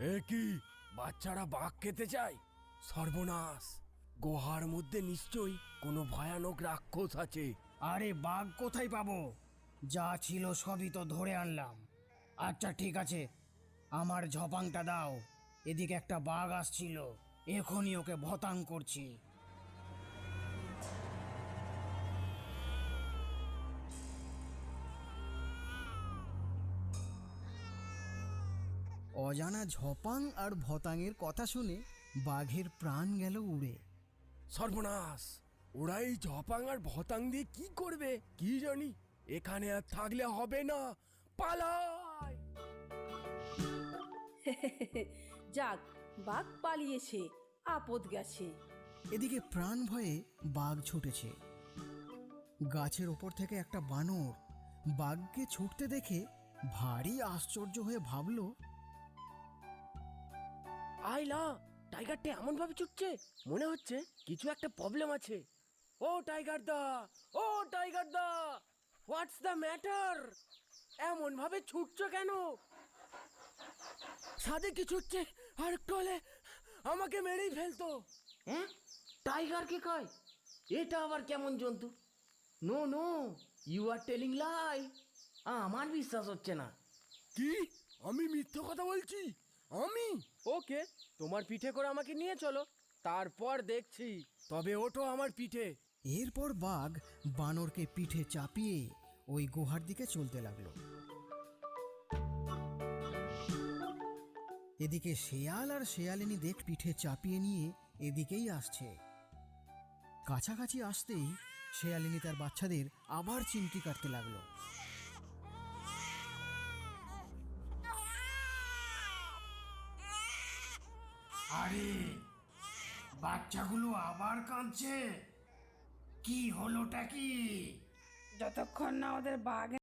এ কি, বাচ্চারা বাঘ খেতে চায়? সর্বনাশ! গুহার মধ্যে নিশ্চয়ই কোনো ভয়ানক রাক্ষস আছে। আরে বাঘ কোথায় পাবো? যা ছিল সবই তো ধরে আনলাম। আচ্ছা ঠিক আছে, আমার ঝপাংটা দাও। এদিকে একটা বাঘ আসছিল, এখনই ওকে ভতাং করছি। অজানা ঝপাং আর ভতাংয়ের কথা শুনে বাঘের প্রাণ গেল উড়ে। সর্বনাশ! ওরা এই ঝপাং আর ভতাং দিয়ে কি করবে কি জানি। এখানে আর থাকলে হবে না, পালাই! যাক, বাঘ পালিয়েছে, আপদ গেছে। এদিকে প্রাণ ভয়ে বাঘ ছুটেছে। গাছের ওপর থেকে একটা বানর বাঘকে ছুটতে দেখে ভারী আশ্চর্য হয়ে ভাবল, আইলা, টাইগারটা এমন ভাবে ছুটছে, মনে হচ্ছে কিছু একটা প্রবলেম আছে। ও টাইগার দা, ও টাইগার দা, হোয়াটস দ্য ম্যাটার? এমন ভাবে ছুটছো কেন? সাদে কি ছুটছে, আর একটু হলে আমাকে মেরেই ফেলতো। হ্যাঁ, টাইগার কে কয়? এটা আবার কেমন জন্তু? No no, you are telling lie. আমার বিশ্বাস হচ্ছে না। কি? আমি মিথ্যে কথা বলছি? আমি? ওকে, তোমার পিঠে করে আমাকে নিয়ে চলো, তারপর দেখছি। তবে ওঠো আমার পিঠে। এরপর বাঘ বানরকে পিঠে চাপিয়ে ওই গুহার দিকে চলতে লাগলো। এদিকে শেয়াল আর শেয়ালিনী দেখ পিঠে চাপিয়ে নিয়ে এদিকেই আসছে। কাছাকাছি আসতেই শেয়ালিনী তার বাচ্চাদের আবার চিমটি কাটতে লাগলো। আরে, বাচ্চাগুলো আবার কাঁদছে, কি হলোটা কি? যতক্ষণ না ওদের বাঘ